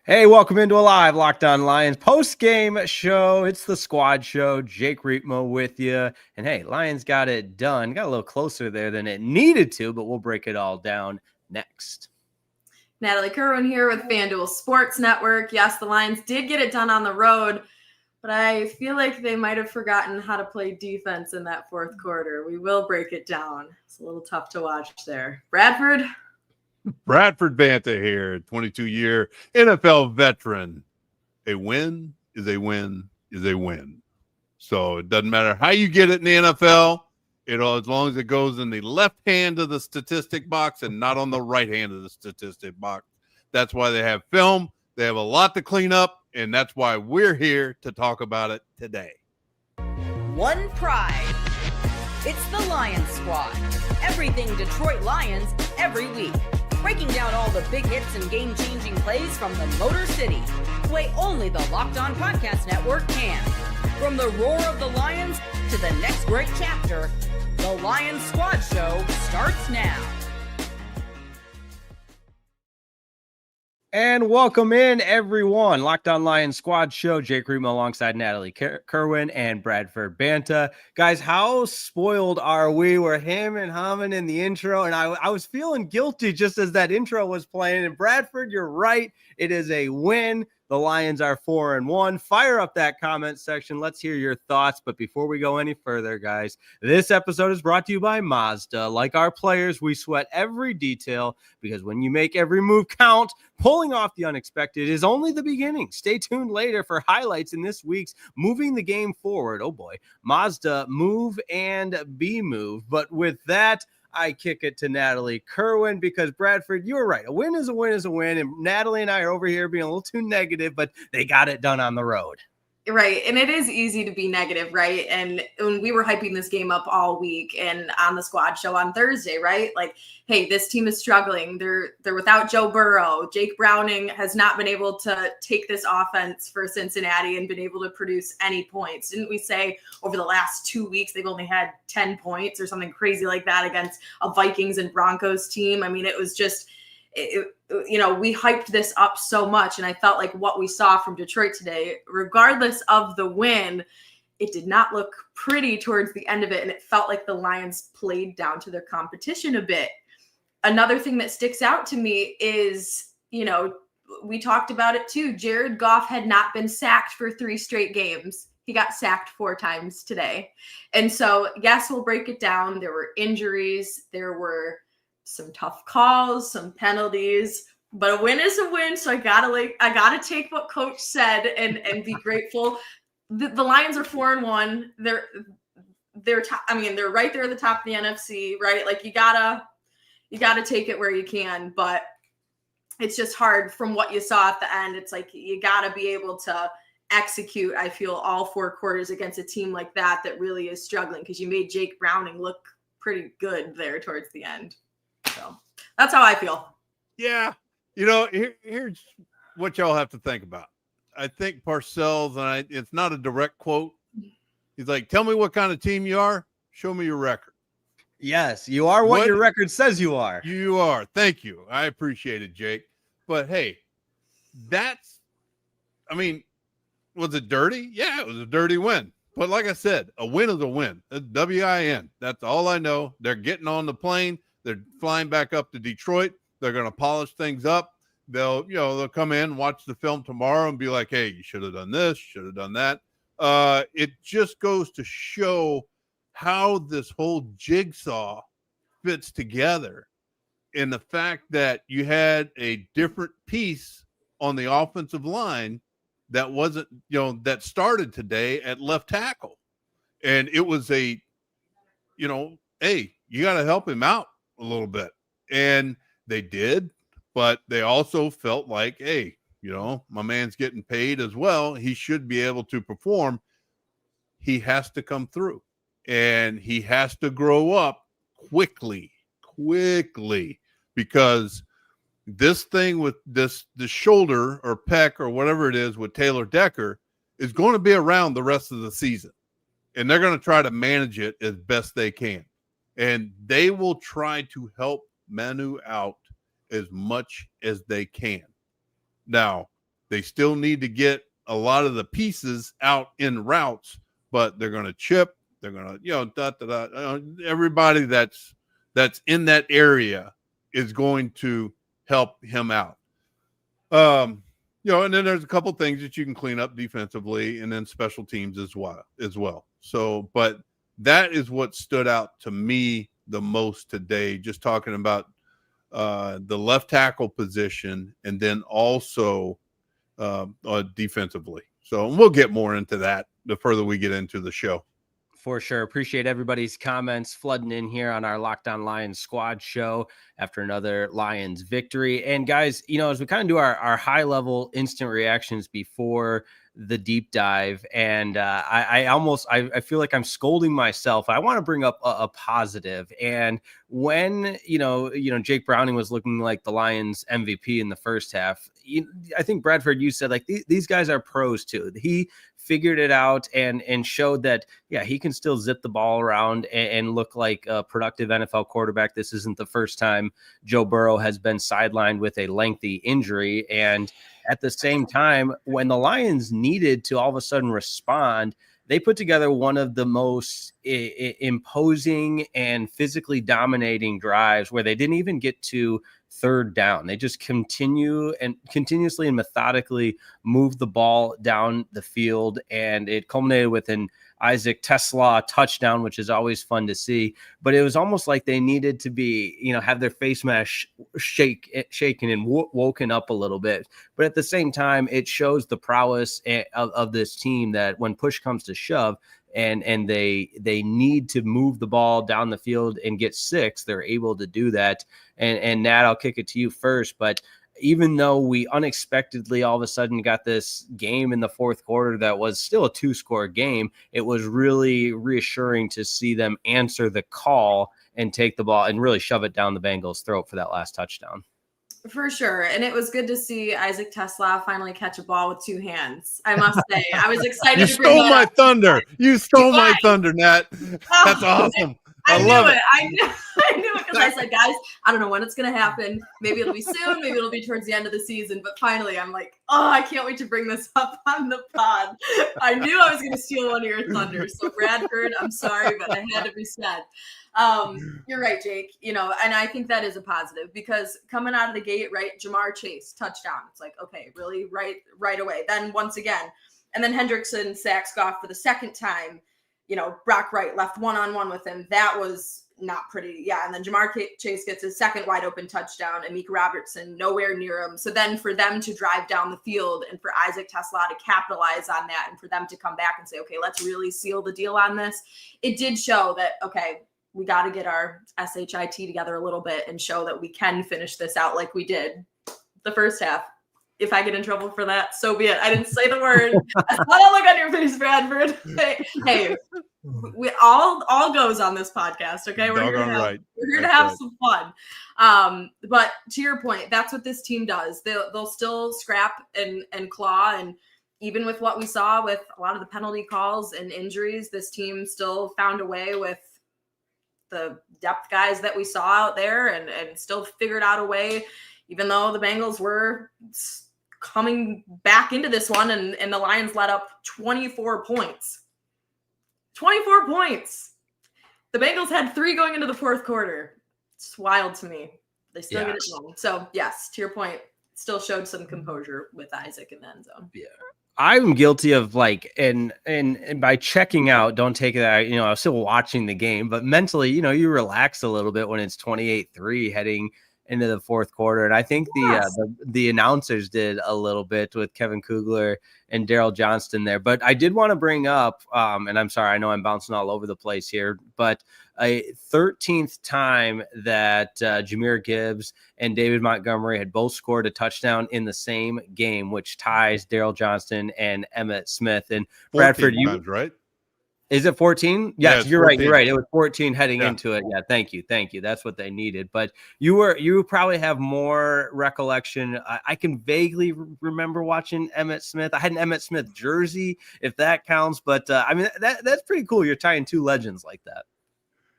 Hey, welcome into a live Locked On Lions post-game show. It's the squad show. Jake Riepma with you. And hey, Lions got it done. Got a little closer there than it needed to, but we'll break it all down next. Natalie Kerwin here with FanDuel Sports Network. Yes, the Lions did get it done on the road, but I feel like they might have forgotten how to play defense in that fourth quarter. We will break it down. It's a little tough to watch there. Bradford Banta here, 22-year NFL veteran. A win is a win is a win. So it doesn't matter how you get it in the NFL, as long as it goes in the left hand of the statistic box and not on the right hand of the statistic box. That's why they have film. They have a lot to clean up, and that's why we're here to talk about it today. One pride. It's the Lions Squad. Everything Detroit Lions every week. Breaking down all the big hits and game-changing plays from the Motor City. The way only the Locked On Podcast Network can. From the roar of the Lions to the next great chapter, the Lions Squad Show starts now. And welcome in, everyone. Locked On Lions Squad Show. Jake Riepma alongside Natalie Kerwin and Bradford Banta. Guys, how spoiled are we? We're him and humming in the intro, and I was feeling guilty just as that intro was playing. And Bradford, you're right. It is a win. The Lions are 4-1. Fire up that comment section. Let's hear your thoughts. But before we go any further, guys, this episode is brought to you by Mazda. Like our players, we sweat every detail because when you make every move count, pulling off the unexpected is only the beginning. Stay tuned later for highlights in this week's Moving the Game Forward. Oh boy, Mazda, move and be moved. But with that, I kick it to Natalie Kerwin because Bradford, you were right. A win is a win is a win. And Natalie and I are over here being a little too negative, but they got it done on the road. Right. And it is easy to be negative, right? And when we were hyping this game up all week and on the squad show on Thursday, right? Like, hey, this team is struggling. They're without Joe Burrow. Jake Browning has not been able to take this offense for Cincinnati and been able to produce any points. Didn't we say over the last 2 weeks they've only had 10 points or something crazy like that against a Vikings and Broncos team? I mean, it was just we hyped this up so much, and I felt like what we saw from Detroit today, regardless of the win, it did not look pretty towards the end of it, and it felt like the Lions played down to their competition a bit. Another thing that sticks out to me is, we talked about it too. Jared Goff had not been sacked for 3 straight games. He got sacked 4 times today. And so, yes, we'll break it down. There were injuries. There were some tough calls, some penalties, but a win is a win. So I gotta take what coach said and be grateful. The Lions are 4-1. They're top, they're right there at the top of the NFC, right? Like you gotta take it where you can, but it's just hard from what you saw at the end. It's like you gotta be able to execute, I feel, all 4 quarters against a team like that really is struggling, because you made Jake Browning look pretty good there towards the end. So that's how I feel. Yeah. Here's what y'all have to think about. I think Parcells, and it's not a direct quote. He's like, tell me what kind of team you are. Show me your record. Yes, you are what your record says you are. You are. Thank you. I appreciate it, Jake. But hey, was it dirty? Yeah, it was a dirty win. But like I said, a win is a win. It's W-I-N. That's all I know. They're getting on the plane. They're flying back up to Detroit. They're going to polish things up. They'll come in, watch the film tomorrow and be like, hey, you should have done this, should have done that. It just goes to show how this whole jigsaw fits together, in the fact that you had a different piece on the offensive line that wasn't, that started today at left tackle. And it was hey, you got to help him out a little bit. And they did, but they also felt like, hey, my man's getting paid as well. He should be able to perform. He has to come through, and he has to grow up quickly, because this thing with the shoulder or pec or whatever it is with Taylor Decker is going to be around the rest of the season, and they're going to try to manage it as best they can. And they will try to help Manu out as much as they can. Now, They still need to get a lot of the pieces out in routes, but they're going to chip. They're going to, everybody that's in that area is going to help him out. And then there's a couple things that you can clean up defensively, and then special teams as well. So, but that is what stood out to me the most today, just talking about the left tackle position, and then also defensively. So we'll get more into that the further we get into the show. For sure. Appreciate everybody's comments flooding in here on our Locked On Lions squad show after another Lions victory. And guys, as we kind of do our high level instant reactions before the deep dive, and I feel like I'm scolding myself. I want to bring up a positive. And when Jake Browning was looking like the Lions MVP in the first half, I think Bradford, you said like these guys are pros too. He figured it out and showed that he can still zip the ball around and look like a productive NFL quarterback. This isn't the first time Joe Burrow has been sidelined with a lengthy injury. And at the same time, when the Lions needed to all of a sudden respond, they put together one of the most imposing and physically dominating drives where they didn't even get to third down. They just continuously and methodically moved the ball down the field, and it culminated with an Isaac TeSlaa touchdown, which is always fun to see. But it was almost like they needed to be, have their face mask shaken and woken up a little bit. But at the same time, it shows the prowess of this team that when push comes to shove, and they need to move the ball down the field and get six, they're able to do that. And Nat, I'll kick it to you first, but even though we unexpectedly all of a sudden got this game in the fourth quarter that was still a 2-score game, it was really reassuring to see them answer the call and take the ball and really shove it down the Bengals' throat for that last touchdown. For sure. And it was good to see Isaac TeSlaa finally catch a ball with two hands. I must say, I was excited. You stole my thunder. You stole my thunder, Nat. That's awesome. I love it. I knew it because I said, guys, I don't know when it's going to happen. Maybe it'll be soon. Maybe it'll be towards the end of the season. But finally, I'm like, I can't wait to bring this up on the pod. I knew I was going to steal one of your thunders. So Bradford, I'm sorry, but I had to be said. You're right, Jake. And I think that is a positive because coming out of the gate, right, Jahmyr Chase, touchdown. It's like, okay, really right away. Then once again, and then Hendrickson sacks Goff for the second time. Brock Wright left one-on-one with him. That was not pretty. Yeah. And then Jahmyr Chase gets his second wide open touchdown. Amik Robertson nowhere near him. So then for them to drive down the field and for Isaac TeSlaa to capitalize on that and for them to come back and say, okay, let's really seal the deal on this. It did show that, okay, we got to get our SHIT together a little bit and show that we can finish this out like we did the first half. If I get in trouble for that, so be it. I didn't say the word. I saw that look on your face, Bradford. Hey, we all goes on this podcast, okay? We're here to have some fun. But to your point, that's what this team does. They'll still scrap and claw, and even with what we saw with a lot of the penalty calls and injuries, this team still found a way with the depth guys that we saw out there and still figured out a way, even though the Bengals were coming back into this one and the Lions let up 24 points. 24 points. The Bengals had 3 going into the fourth quarter. It's wild to me. They still get it done. So, yes, to your point, still showed some composure with Isaac in the end zone. Yeah. I'm guilty of and by checking out, don't take that, I was still watching the game, but mentally, you relax a little bit when it's 28-3 heading into the fourth quarter. And I think the announcers did a little bit with Kevin Kugler and Daryl Johnston there. But I did want to bring up, and I'm sorry, I know I'm bouncing all over the place here, but a 13th time that Jahmyr Gibbs and David Montgomery had both scored a touchdown in the same game, which ties Daryl Johnston and Emmitt Smith. And Bradford, times, right? Is it 14? Yes, you're 14. right. You're right. It was 14 heading into it. Yeah, thank you. That's what they needed. But you probably have more recollection. I can vaguely remember watching Emmitt Smith. I had an Emmitt Smith jersey, if that counts. But that's pretty cool. You're tying 2 legends like that.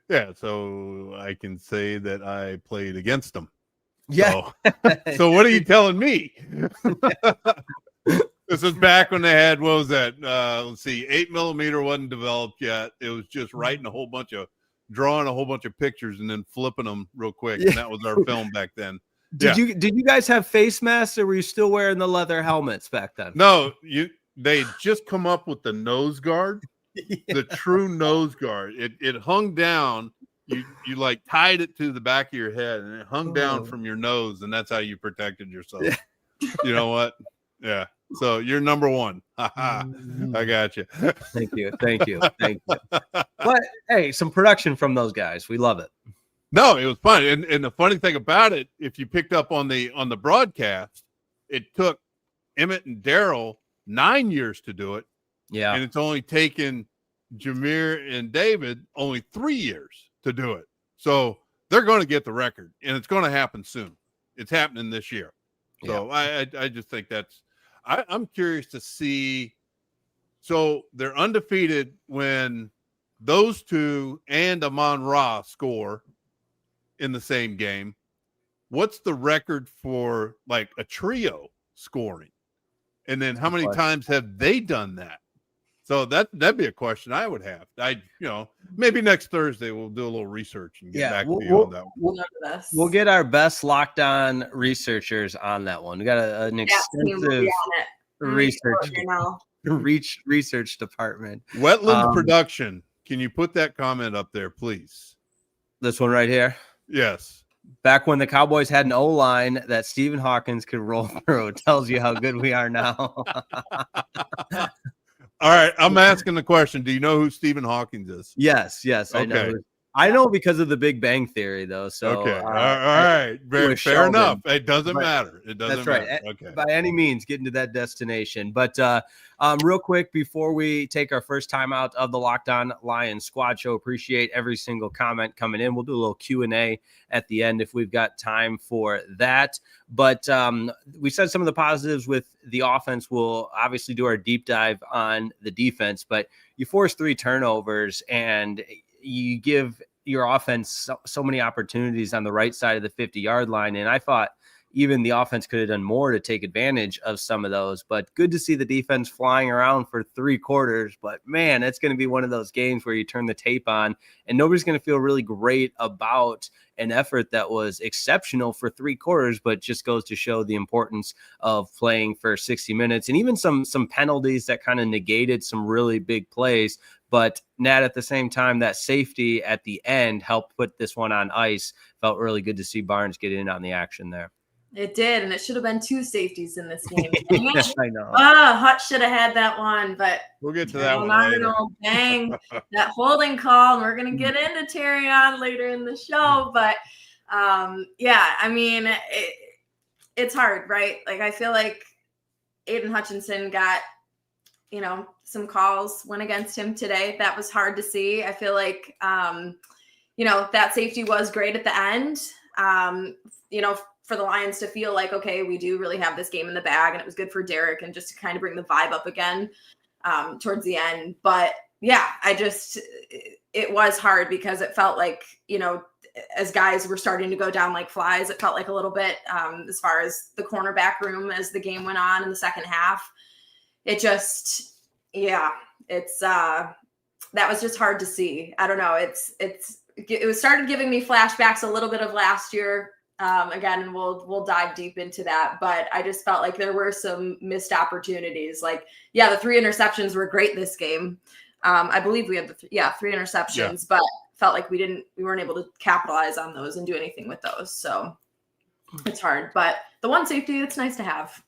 Yeah, so I can say that I played against them. Yeah. So what are you telling me? This is back when they had, what was that? Let's see, 8mm wasn't developed yet. It was just drawing a whole bunch of pictures and then flipping them real quick. And that was our film back then. Did you guys have face masks, or were you still wearing the leather helmets back then? No, they just come up with the nose guard, the true nose guard. It hung down. You like tied it to the back of your head, and it hung down from your nose, and that's how you protected yourself. You know what? Yeah. So you're number one. I got you. Thank you. But hey, some production from those guys. We love it. No, it was fun. And the funny thing about it, if you picked up on the broadcast, it took Emmett and Daryl 9 years to do it. Yeah. And it's only taken Jahmyr and David only 3 years to do it. So they're going to get the record, and it's going to happen soon. It's happening this year. So I just think I'm curious to see. So they're undefeated when those two and amon-ra score in the same game. What's the record for like a trio scoring? And then how many times have they done that? So that'd be a question I would have. Maybe next Thursday we'll do a little research and get back to you on that one. We'll get our best locked on researchers on that one. We got an extensive research department. Wetlands Production. Can you put that comment up there, please? This one right here. Yes. Back when the Cowboys had an O-line that Stephen Hawkins could roll through, it tells you how good we are now. All right, I'm asking the question. Do you know who Stephen Hawkins is? Yes, okay. I know. I know because of the Big Bang Theory, though. So okay, all right, fair enough. It doesn't matter. It doesn't matter. Right. Okay, by any means, getting to that destination. But real quick before we take our first time out of the Locked On Lions Squad Show, appreciate every single comment coming in. We'll do a little Q&A at the end if we've got time for that. But we said some of the positives with the offense. We'll obviously do our deep dive on the defense, but you force 3 turnovers and you give your offense so many opportunities on the right side of the 50-yard line. And I thought even the offense could have done more to take advantage of some of those, but good to see the defense flying around for 3 quarters. But man, that's going to be one of those games where you turn the tape on and nobody's going to feel really great about an effort that was exceptional for 3 quarters, but just goes to show the importance of playing for 60 minutes and even some penalties that kind of negated some really big plays. But Nat, at the same time, that safety at the end helped put this one on ice. Felt really good to see Barnes get in on the action there. It did, and it should have been 2 safeties in this game. Yeah, I know. Hutch should have had that one, but we'll get to that one later. Dang, that holding call, and we're going to get into Terry on later in the show. But, I mean, it's hard, right? Like, I feel like Aiden Hutchinson got, some calls went against him today. That was hard to see. I feel like, that safety was great at the end, for the Lions to feel like, okay, we do really have this game in the bag. And it was good for Derrick and just to kind of bring the vibe up again towards the end. But yeah, it was hard because it felt like, as guys were starting to go down like flies, it felt like a little bit as far as the cornerback room as the game went on in the second half. It just, that was just hard to see. I don't know. It was started giving me flashbacks a little bit of last year. Again, and we'll dive deep into that, but I just felt like there were some missed opportunities. Like, the 3 interceptions were great this game. I believe we had 3 interceptions, but felt like we weren't able to capitalize on those and do anything with those. So it's hard, but the one safety, it's nice to have.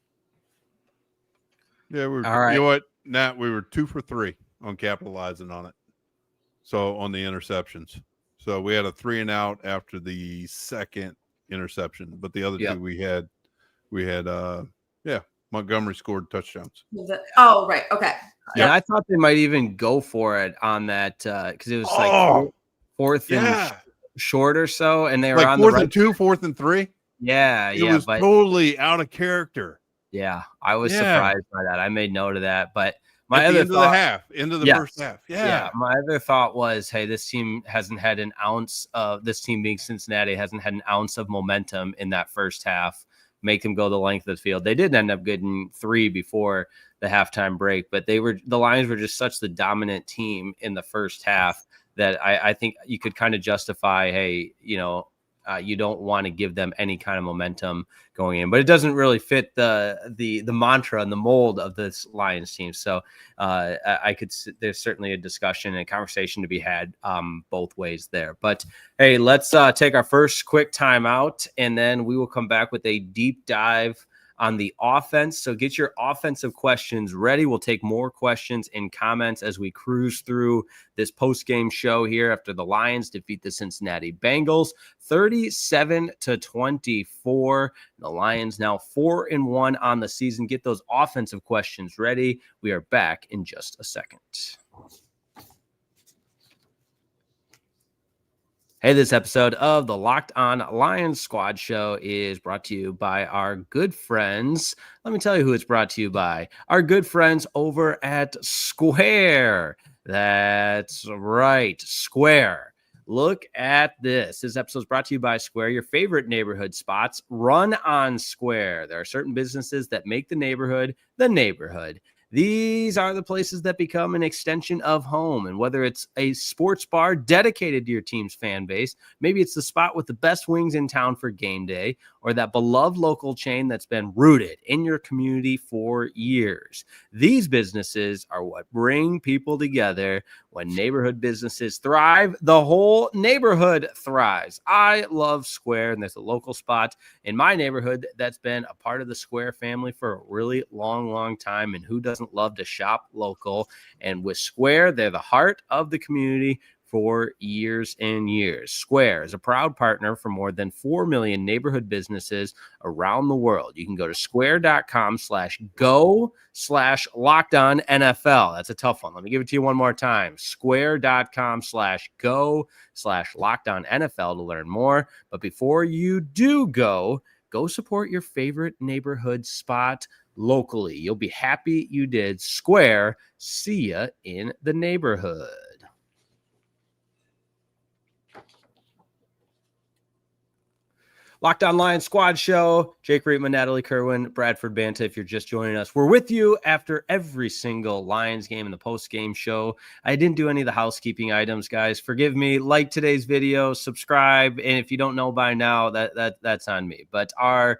Yeah, we're all right. You know what, Nat? We were 2 for 3 on capitalizing on it. So on the interceptions, so we had a 3 and out after the second interception, but the other 2 we had Montgomery scored touchdowns. Oh, right. Okay. Yeah, I thought they might even go for it on that because it was like fourth and short or so, and they were on 4th and 2, 4th and 3. Yeah, it was totally out of character. Yeah, I was surprised by that. I made note of that, but my At other the end of the first half. Yeah. My other thought was, hey, this team hasn't had an ounce of this team being Cincinnati hasn't had an ounce of momentum in that first half. make them go the length of the field. They did end up getting 3 before the halftime break, but the Lions were just such the dominant team in the first half that I think you could kind of justify, hey, you don't want to give them any kind of momentum going in, but it doesn't really fit the mantra and the mold of this Lions team. So there's certainly a discussion and a conversation to be had both ways there. But hey, let's take our first quick timeout, and then we will come back with a deep dive on the offense. So get your offensive questions ready. We'll take more questions and comments as we cruise through this post-game show here after the Lions defeat the Cincinnati Bengals 37-24. The Lions now 4-1 on the season. Get those offensive questions ready. We are back in just a second. Hey, this episode of the Locked On Lions Squad Show is brought to you by our good friends. Let me tell you who it's brought to you by. Our good friends over at Square. That's right, Square. Look at this. This episode is brought to you by Square, your favorite neighborhood spots. Run on Square. There are certain businesses that make the neighborhood the neighborhood. These are the places that become an extension of home. And whether it's a sports bar dedicated to your team's fan base, maybe it's the spot with the best wings in town for game day, or that beloved local chain that's been rooted in your community for years. These businesses are what bring people together. When neighborhood businesses thrive, the whole neighborhood thrives. I love Square, and there's a local spot in my neighborhood that's been a part of the Square family for a really long, long time. And who doesn't love to shop local? And with Square, they're the heart of the community for years and years. Square is a proud partner for more than 4 million neighborhood businesses around the world. You can go to square.com/go/lockedonnfl. That's a tough one. Let me give it to you one more time. Square.com/go/lockedonnfl to learn more. But before you do go support your favorite neighborhood spot locally. You'll be happy you did. Square, see ya in the neighborhood. Locked On Lions Squad Show. Jake Riepma, Natalie, Kerwin, Bradford Banta. If you're just joining us, we're with you after every single Lions game and the post-game show. I didn't do any of the housekeeping items, guys. Forgive me. Like today's video, subscribe, and if you don't know by now, that's on me. But our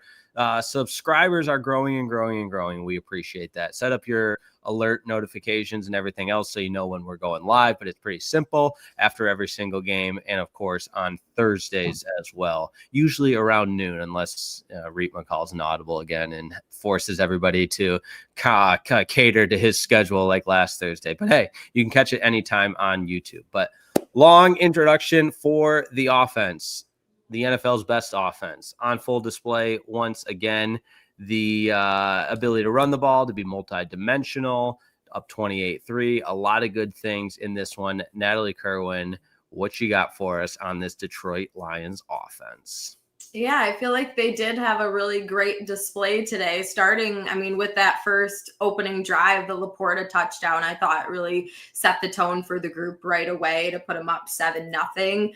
subscribers are growing and growing and growing. We appreciate that. Set up your alert notifications and everything else so you know when we're going live, but it's pretty simple after every single game, and of course on Thursdays as well, usually around noon, unless Riepma calls an audible again and forces everybody to cater to his schedule like last Thursday. But hey, you can catch it anytime on YouTube. But long introduction for the offense. The NFL's best offense on full display once again. The ability to run the ball, to be multidimensional, up 28-3. A lot of good things in this one. Natalie, Kerwin, what you got for us on this Detroit Lions offense? Yeah, I feel like they did have a really great display today, starting, with that first opening drive, the LaPorta touchdown. I thought really set the tone for the group right away to put them up 7-0.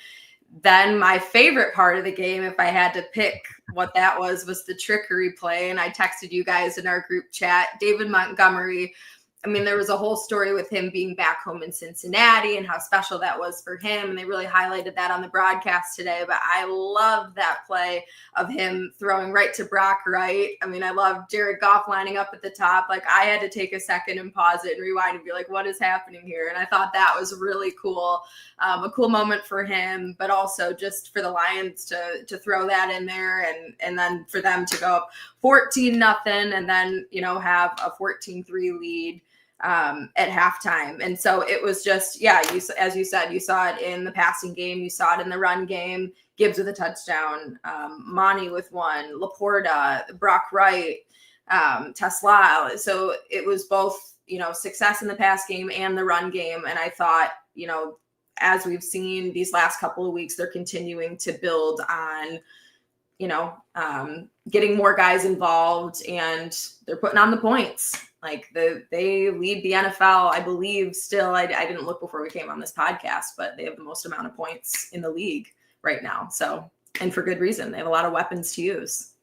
Then my favorite part of the game, if I had to pick what that was the trickery play. And I texted you guys in our group chat, David Montgomery. There was a whole story with him being back home in Cincinnati and how special that was for him. And they really highlighted that on the broadcast today. But I love that play of him throwing right to Brock Wright. I love Jared Goff lining up at the top. Like, I had to take a second and pause it and rewind and be like, what is happening here? And I thought that was really cool. A cool moment for him, but also just for the Lions to throw that in there and then for them to go up 14-0 and then, have a 14-3 lead at halftime. And so it was just, as you said, you saw it in the passing game, you saw it in the run game, Gibbs with a touchdown, Monty with one, LaPorta, Brock Wright, TeSlaa. So it was both, success in the pass game and the run game. And I thought, as we've seen these last couple of weeks, they're continuing to build on, getting more guys involved, and they're putting on the points. Like, they lead the NFL, I believe, still. I didn't look before we came on this podcast, but they have the most amount of points in the league right now. So, and for good reason. They have a lot of weapons to use.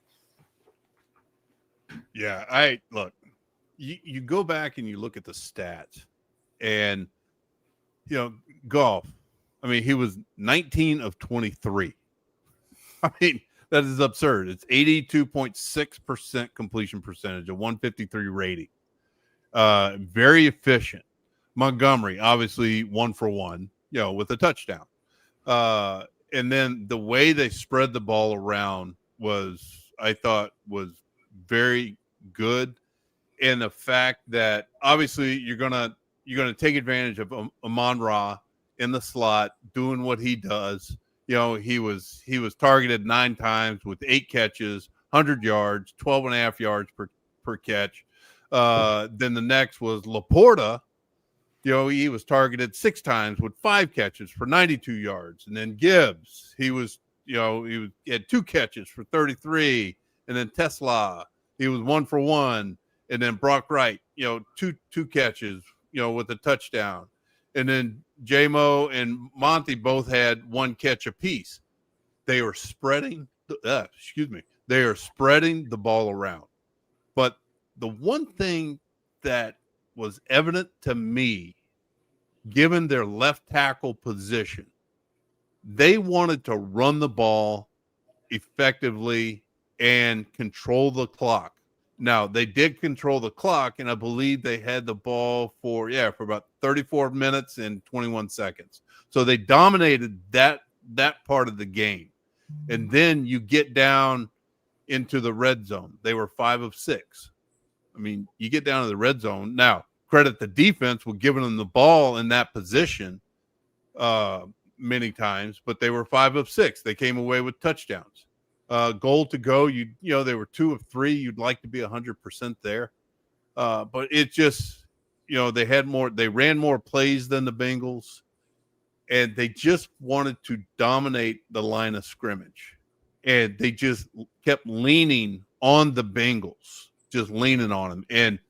Yeah, look. You go back and you look at the stats, and Goff. I mean, he was 19 of 23. I mean, that is absurd. It's 82.6% completion percentage, a 153 rating. Very efficient. Montgomery, obviously 1 for 1, with a touchdown. And then the way they spread the ball around I thought was very good. And the fact that obviously you're gonna take advantage of Amon-Ra in the slot doing what he does. He was targeted 9 times with 8 catches, 100 yards, 12.5 yards per catch. Then the next was LaPorta. He was targeted 6 times with 5 catches for 92 yards. And then Gibbs, he had 2 catches for 33. And then TeSlaa, he was 1 for 1. And then Brock Wright, 2 catches, with a touchdown. And then Jahmyr and Monty both had 1 catch apiece. They are spreading they are spreading the ball around. But the one thing that was evident to me, given their left tackle position, they wanted to run the ball effectively and control the clock. Now, they did control the clock, and I believe they had the ball for about 34 minutes and 21 seconds. So they dominated that part of the game. And then you get down into the red zone. They were 5 of 6. I mean, you get down to the red zone. Now, credit the defense with giving them the ball in that position many times, but they were 5 of 6. They came away with touchdowns. Goal to go, they were 2 of 3. You'd like to be 100% there. But it just, they ran more plays than the Bengals, and they just wanted to dominate the line of scrimmage. And they just kept leaning on the Bengals, just leaning on them. And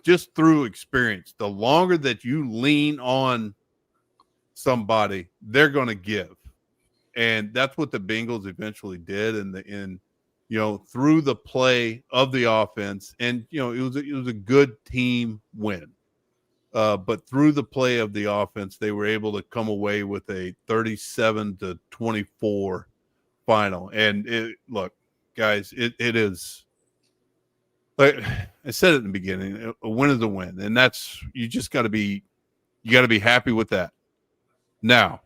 just through experience, the longer that you lean on somebody, they're going to give. And that's what the Bengals eventually did through the play of the offense. And, it was a good team win. But through the play of the offense, they were able to come away with a 37-24 final. And look, guys, it is, like I said at the beginning, a win is a win. And you got to be happy with that. Now,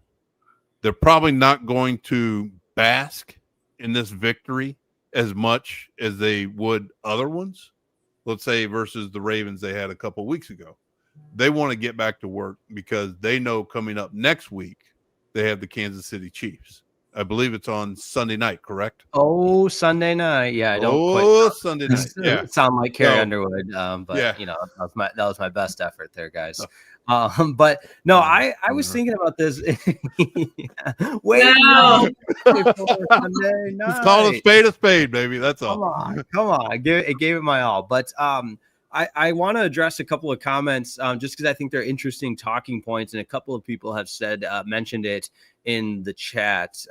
they're probably not going to bask in this victory as much as they would other ones. Let's say versus the Ravens they had a couple weeks ago. They want to get back to work because they know coming up next week they have the Kansas City Chiefs. I believe it's on Sunday night, correct? Oh, Sunday night. Yeah, I don't Sunday night. Yeah, sound like Carrie Underwood. But yeah. that was my best effort there, guys. But no, I was thinking about this. Wait, No. Sunday night. It's called a spade, baby. That's all. Come on. I gave it my all. But I want to address a couple of comments just because I think they're interesting talking points, and a couple of people have mentioned it in the chat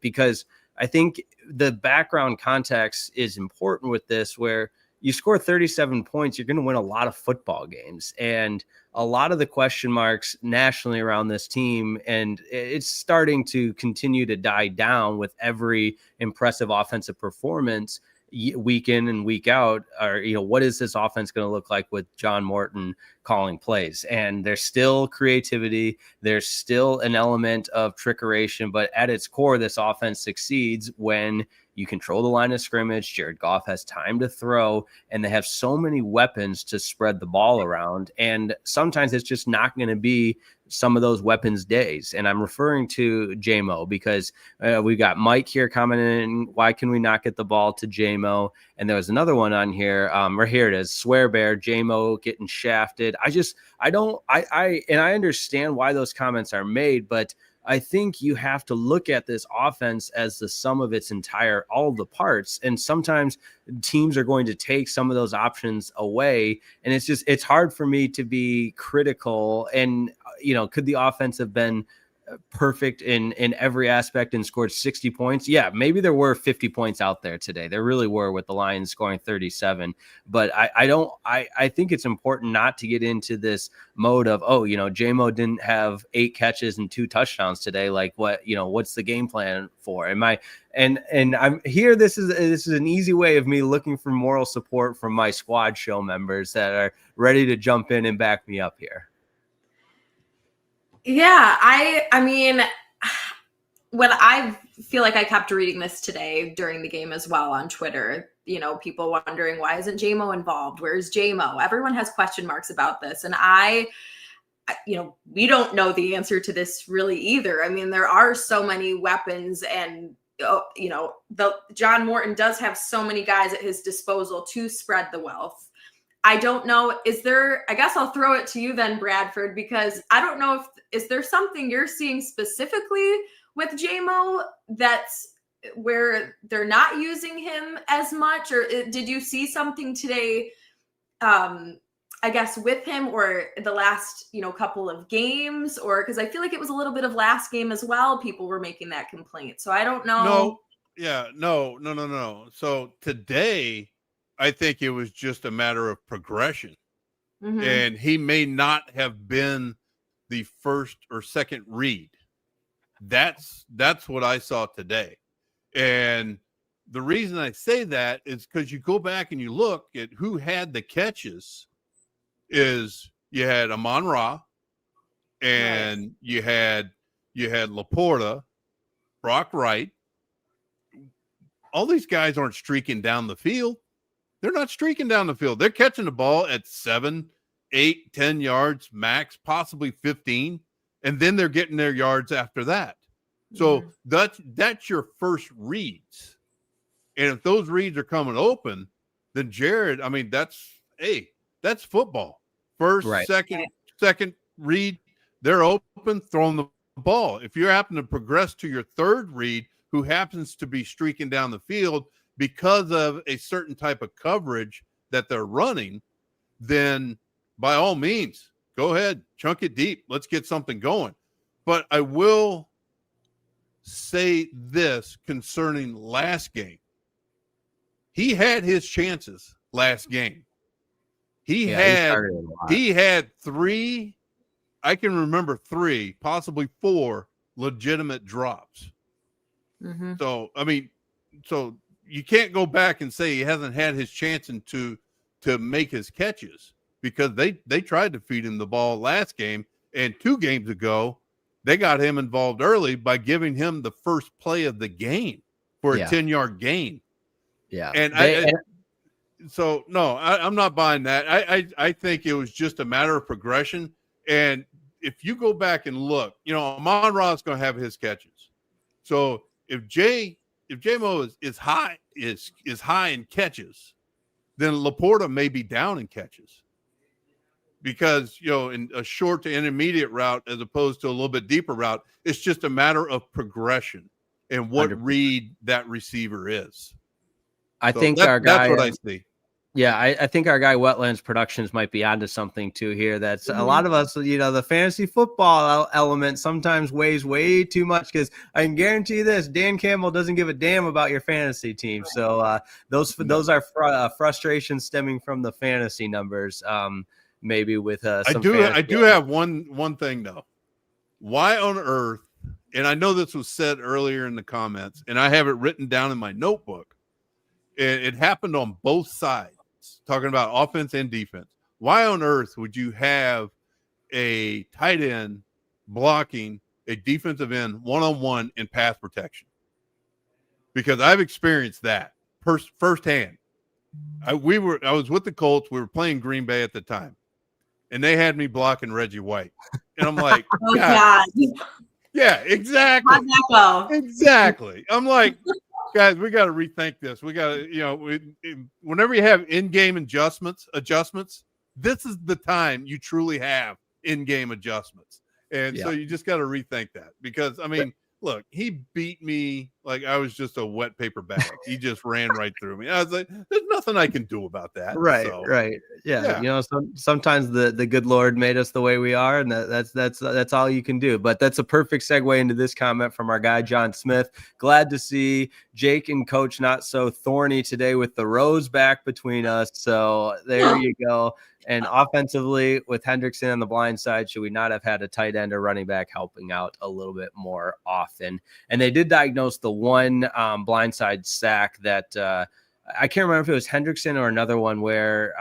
because I think the background context is important with this, where you score 37 points, you're going to win a lot of football games. And a lot of the question marks nationally around this team, and it's starting to continue to die down with every impressive offensive performance week in and week out, or what is this offense going to look like with John Morton calling plays? And there's still creativity, there's still an element of trickeration, but at its core, this offense succeeds when you control the line of scrimmage. Jared Goff has time to throw, and they have so many weapons to spread the ball around. And sometimes it's just not going to be some of those weapons days. And I'm referring to JMO because we've got Mike here commenting, why can we not get the ball to JMO? And there was another one on here. Right here it is, Swear Bear, JMO getting shafted. I understand why those comments are made, but I think you have to look at this offense as the sum of its all the parts. And sometimes teams are going to take some of those options away. And it's hard for me to be critical. And, could the offense have been perfect in every aspect and scored 60 points. Yeah, maybe there were 50 points out there today. There really were, with the Lions scoring 37. But I think it's important not to get into this mode of, oh, J-Mo didn't have 8 catches and 2 touchdowns today. Like, what's the game plan for? And I'm here. This is an easy way of me looking for moral support from my squad show members that are ready to jump in and back me up here. Yeah, I mean, when I feel like I kept reading this today during the game as well on Twitter, people wondering, why isn't J-Mo involved? Where's J-Mo? Everyone has question marks about this. And we don't know the answer to this really either. I mean, there are so many weapons, and John Morton does have so many guys at his disposal to spread the wealth. I don't know. I guess I'll throw it to you then, Bradford, because I don't know is there something you're seeing specifically with J-Mo that's where they're not using him as much, or did you see something today, I guess, with him or the last, couple of games, or because I feel like it was a little bit of last game as well. People were making that complaint. So I don't know. No. So today, I think it was just a matter of progression. Mm-hmm. And he may not have been the first or second read. That's what I saw today. And the reason I say that is because you go back and you look at who had the catches. Is you had Amon-Ra, and nice. you had LaPorta, Brock Wright. All these guys aren't streaking down the field. They're not streaking down the field. They're catching the ball at 7, 8, 10 yards max, possibly 15, and then they're getting their yards after that. So that's your first reads. And if those reads are coming open, then Jared, I mean, that's football. First, right. second read, they're open, throwing the ball. If you happen to progress to your third read, who happens to be streaking down the field because of a certain type of coverage that they're running, then by all means, go ahead, chunk it deep. Let's get something going. But I will say this concerning last game. He had his chances last game. He had 3, I can remember 3, possibly 4 legitimate drops. Mm-hmm. So, I mean, you can't go back and say he hasn't had his chance to make his catches, because they tried to feed him the ball last game, and 2 games ago they got him involved early by giving him the first play of the game for a 10-yard gain. Yeah. And I'm not buying that. I think it was just a matter of progression. And if you go back and look, Amon-Ra is going to have his catches. So if J-Mo is high in catches, then LaPorta may be down in catches, because in a short to intermediate route as opposed to a little bit deeper route, it's just a matter of progression and what 100%. Read that receiver is. I think our guy, that's what I see. Yeah, I think our guy Wetlands Productions might be onto something too here. That's a lot of us, the fantasy football element sometimes weighs way too much, because I can guarantee you this: Dan Campbell doesn't give a damn about your fantasy team. So those are frustrations stemming from the fantasy numbers. Maybe with I do have one thing though. Why on earth? And I know this was said earlier in the comments, and I have it written down in my notebook. It happened on both sides, talking about offense and defense. Why on earth would you have a tight end blocking a defensive end one-on-one in pass protection? Because I've experienced that firsthand. I was with the Colts. We were playing Green Bay at the time, and they had me blocking Reggie White. And I'm like, oh, God. Yeah, exactly. How'd that go? Exactly. I'm like, guys, we got to rethink this. We got to, whenever you have in-game adjustments, this is the time you truly have in-game adjustments. And so you just got to rethink that, because, I mean, look, he beat me like I was just a wet paper bag. He just ran right through me. I was like, there's nothing I can do about that. Right, So. right. Yeah. Yeah. You know, sometimes the good Lord made us the way we are, and that's all you can do. But that's a perfect segue into this comment from our guy John Smith. Glad to see Jake and Coach not so thorny today with the rows back between us. So there you go. And offensively, with Hendrickson on the blind side, should we not have had a tight end or running back helping out a little bit more often? And they did diagnose the one blindside sack that I can't remember if it was Hendrickson or another one where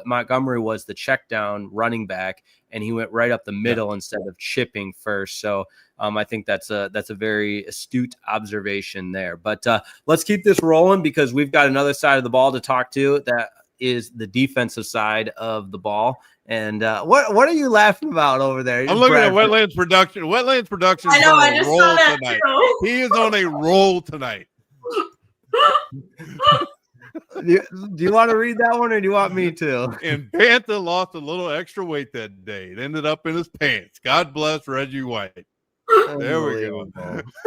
Montgomery was the check down running back, and he went right up the middle instead of chipping first. So I think that's a very astute observation there. But let's keep this rolling because we've got another side of the ball to talk to. That is the defensive side of the ball. And what are you laughing about over there? I'm looking at Wetlands Production. Wetlands Production is on a roll tonight. He is on a roll tonight. Do you want to read that one, or do you want me to? And Banta lost a little extra weight that day. It ended up in his pants. God bless Reggie White. There we go.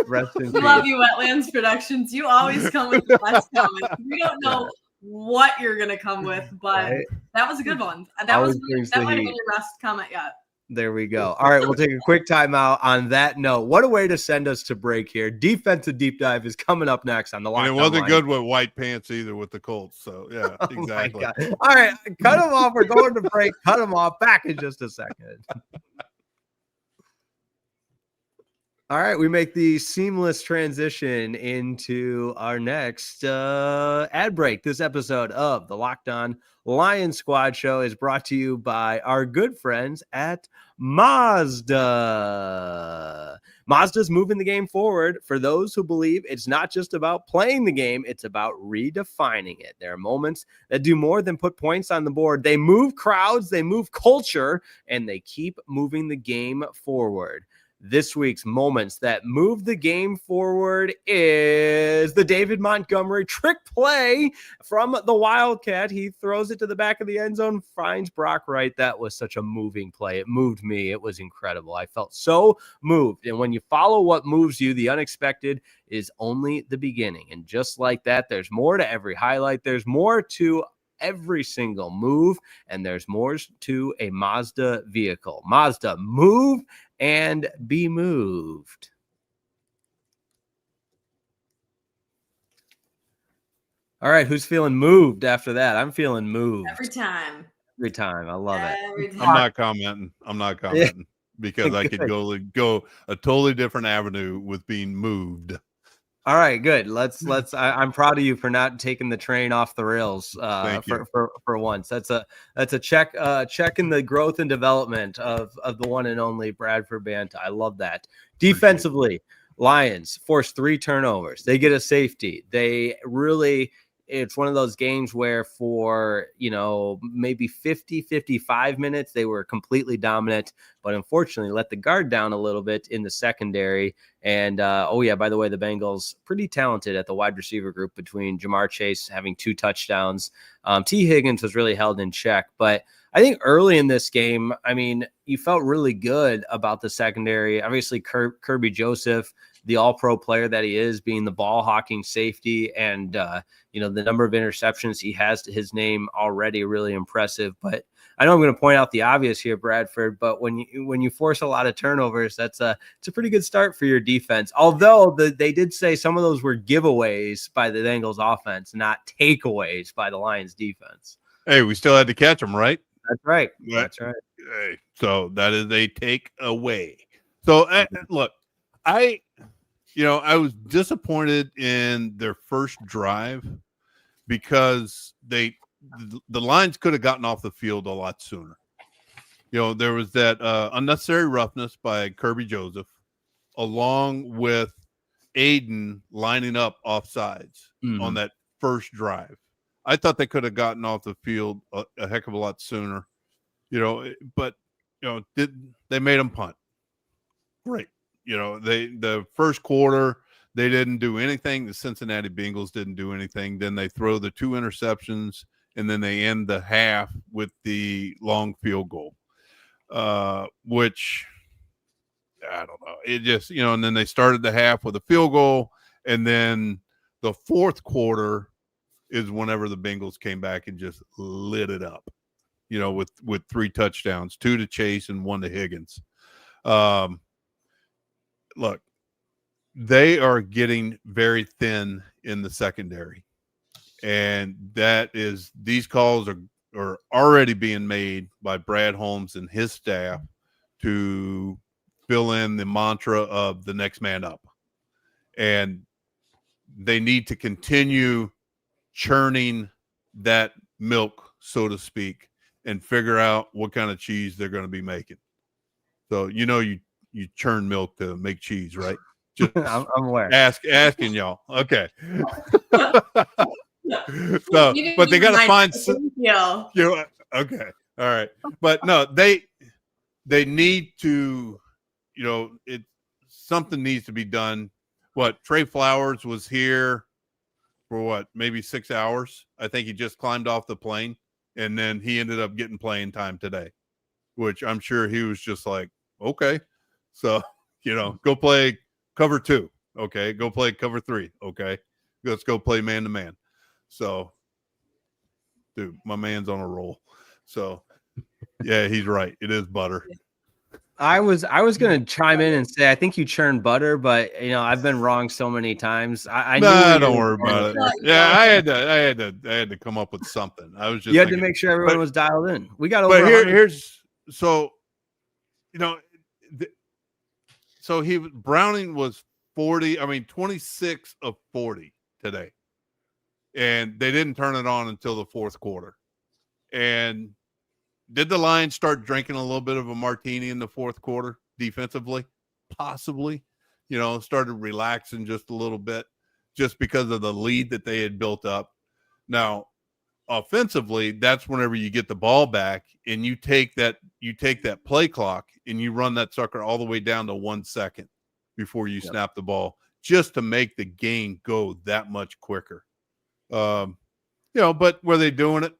Rest in peace. Love you, Wetlands Productions. You always come with the best comments. We don't know what you're gonna come with, but that was a good one. That might have been your best comment yet. There we go. All right, we'll take a quick timeout on that note. What a way to send us to break here. Defensive deep dive is coming up next on the Lockdown. And it wasn't good with white pants either with the Colts. So yeah, exactly. All right, cut them off. We're going to break. Cut them off. Back in just a second. All right, we make the seamless transition into our next ad break. This episode of the Locked On Lions Squad Show is brought to you by our good friends at Mazda. Mazda's moving the game forward for those who believe it's not just about playing the game, it's about redefining it. There are moments that do more than put points on the board. They move crowds, they move culture, and they keep moving the game forward. This week's moments that move the game forward is the David Montgomery trick play from the Wildcat. He throws it to the back of the end zone, finds Brock Wright. That was such a moving play. It moved me. It was incredible. I felt so moved. And when you follow what moves you, the unexpected is only the beginning. And just like that, there's more to every highlight. There's more to every single move, and there's more to a Mazda vehicle. Mazda, move and be moved. All right, who's feeling moved after that? I'm feeling moved. Every time. I love it. I'm not commenting because I could go a totally different avenue with being moved. All right, good. I'm proud of you for not taking the train off the rails for once. That's a check in the growth and development of the one and only Bradford Banta. I love that. Defensively, Lions force 3 turnovers. They get a safety. It's one of those games where for, maybe 55 minutes, they were completely dominant, but unfortunately let the guard down a little bit in the secondary. And, by the way, the Bengals pretty talented at the wide receiver group between Ja'Marr Chase having 2 touchdowns. T. Higgins was really held in check, but I think early in this game, you felt really good about the secondary. Obviously, Kirby Joseph, the all-pro player that he is, being the ball-hawking safety, and, the number of interceptions he has to his name already really impressive. But I know I'm going to point out the obvious here, Bradford, but when you force a lot of turnovers, it's a pretty good start for your defense. Although they did say some of those were giveaways by the Bengals offense, not takeaways by the Lions defense. Hey, we still had to catch them, right? That's right. That's right. Hey, so that is a takeaway. So look, I was disappointed in their first drive because the Lions could have gotten off the field a lot sooner. There was that unnecessary roughness by Kirby Joseph, along with Aiden lining up offsides on that first drive. I thought they could have gotten off the field a heck of a lot sooner, but they made them punt. Great. The first quarter, they didn't do anything. The Cincinnati Bengals didn't do anything. Then they throw the 2 interceptions, and then they end the half with the long field goal, which I don't know. It just, and then they started the half with a field goal, and then the fourth quarter, is whenever the Bengals came back and just lit it up, with 3 touchdowns, 2 to Chase and 1 to Higgins. Look, they are getting very thin in the secondary. And these calls are already being made by Brad Holmes and his staff to fill in the mantra of the next man up. And they need to continue churning that milk, so to speak, and figure out what kind of cheese they're going to be making. So, you churn milk to make cheese, right? Just I'm aware. Asking y'all. Okay. So, but they got to find some. Okay. All right. But no, they need to, something needs to be done. Trey Flowers was here for maybe 6 hours. I think he just climbed off the plane, and then he ended up getting playing time today, which I'm sure he was just like, okay, so, go play cover 2. Okay. Go play cover 3. Okay. Let's go play man to man. So, dude, my man's on a roll. So, yeah, he's right. It is butter. I was going to chime in and say I think you churn butter, but I've been wrong so many times. I knew don't worry about it. Yeah, I had to come up with something. I was just you had to make sure everyone was dialed in. We got over. But here's so, so Browning was 26 of 40 today. And they didn't turn it on until the fourth quarter. And did the Lions start drinking a little bit of a martini in the fourth quarter defensively? Possibly. Started relaxing just a little bit just because of the lead that they had built up. Now, offensively, that's whenever you get the ball back and you take that play clock and you run that sucker all the way down to 1 second before you snap the ball, just to make the game go that much quicker. But were they doing it?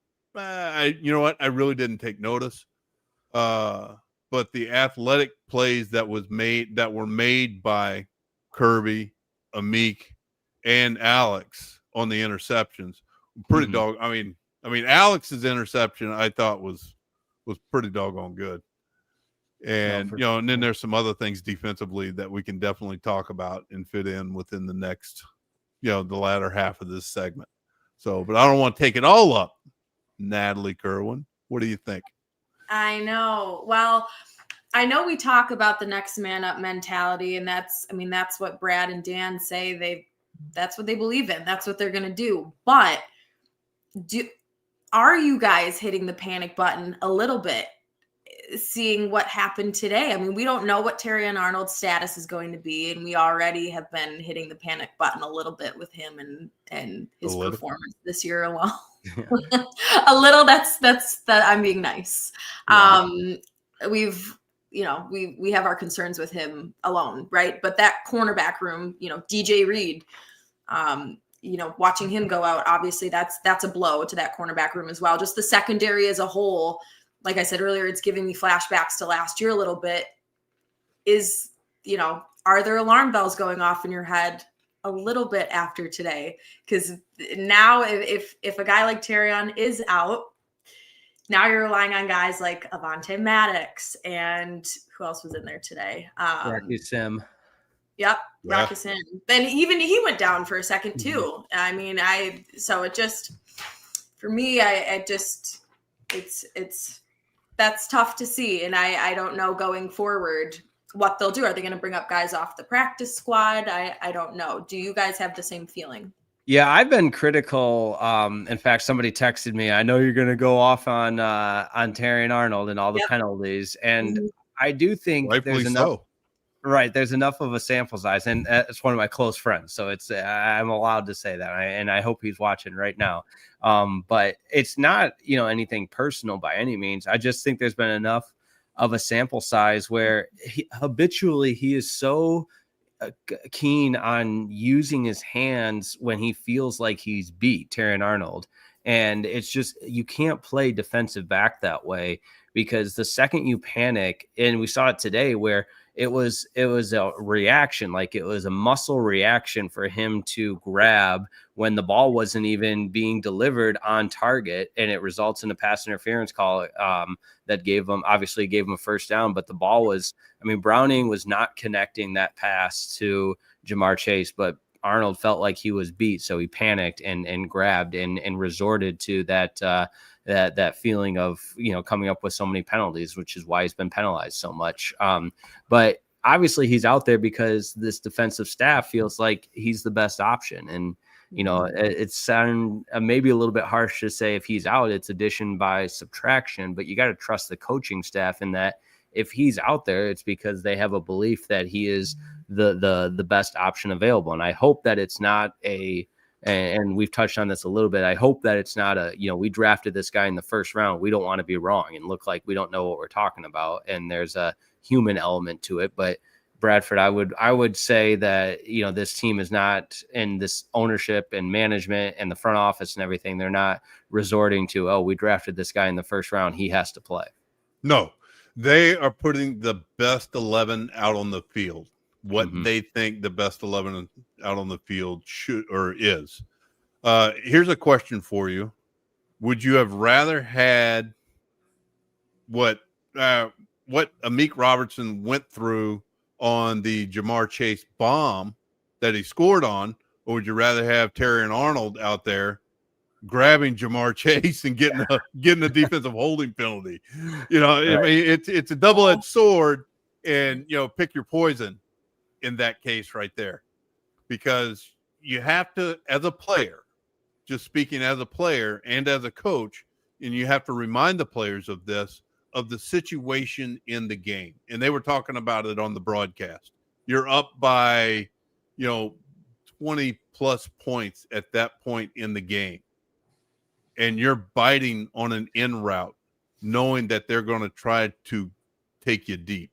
You know what? I really didn't take notice. But the athletic plays that were made by Kirby, Amik, and Alex on the interceptions, pretty dog. I mean, Alex's interception I thought was pretty doggone good. And and then there's some other things defensively that we can definitely talk about and fit in within the next, the latter half of this segment. So, but I don't want to take it all up. Natalie, Kerwin, what do you think? I know. Well, I know we talk about the next man up mentality, and that's what Brad and Dan say. That's what they believe in. That's what they're going to do. But are you guys hitting the panic button a little bit, seeing what happened today? We don't know what Terrion Arnold's status is going to be, and we already have been hitting the panic button a little bit with him and his performance this year alone. Yeah. A little. That's that. I'm being nice. Yeah. We have our concerns with him alone, right? But that cornerback room, DJ Reed, watching him go out, obviously that's a blow to that cornerback room as well. Just the secondary as a whole. Like I said earlier, it's giving me flashbacks to last year a little bit. Are there alarm bells going off in your head a little bit after today? Because now if a guy like Terrion is out, now you're relying on guys like Avonte Maddox and who else was in there today? Rocky Sim. Yep, yeah. Rocky Sim. Then even he went down for a second too. So it just, for me, it's that's tough to see. And I don't know going forward what they'll do. Are they going to bring up guys off the practice squad? I don't know. Do you guys have the same feeling? Yeah, I've been critical. In fact, somebody texted me, I know you're going to go off on Terrion Arnold and all the penalties. And I do think rightfully there's enough. So. Right. There's enough of a sample size. And it's one of my close friends. So I'm allowed to say that. And I hope he's watching right now. But it's not, anything personal by any means. I just think there's been enough of a sample size where habitually he is so keen on using his hands when he feels like he's beat Terrion Arnold. And it's just, you can't play defensive back that way, because the second you panic, and we saw it today where it was a reaction, like it was a muscle reaction for him to grab when the ball wasn't even being delivered on target, and it results in a pass interference call that gave him a first down. But the ball was, I mean, Browning was not connecting that pass to Jahmyr Chase, but Arnold felt like he was beat, so he panicked and grabbed and resorted to that feeling of, coming up with so many penalties, which is why he's been penalized so much. But obviously he's out there because this defensive staff feels like he's the best option. And, it's sound maybe a little bit harsh to say if he's out, it's addition by subtraction, but you got to trust the coaching staff in that if he's out there, it's because they have a belief that he is the best option available. And I hope that it's not and we've touched on this a little bit. I hope that it's not we drafted this guy in the first round. We don't want to be wrong and look like we don't know what we're talking about. And there's a human element to it. But Bradford, I would say that, this team is not, in this ownership and management and the front office and everything, they're not resorting to, oh, we drafted this guy in the first round, he has to play. No, they are putting the best 11 out on the field. What they think the best 11 out on the field should or is. Here's a question for you. Would you have rather had what Amik Robertson went through on the Jahmyr Chase bomb that he scored on, or would you rather have Terry and Arnold out there grabbing Jahmyr Chase and getting a defensive holding penalty? Right. I mean, it's a double-edged sword, and pick your poison in that case right there, because you have to, as a player, just speaking as a player and as a coach, and you have to remind the players of this, of the situation in the game. And they were talking about it on the broadcast. You're up by, 20 plus points at that point in the game, and you're biting on an in route, knowing that they're going to try to take you deep.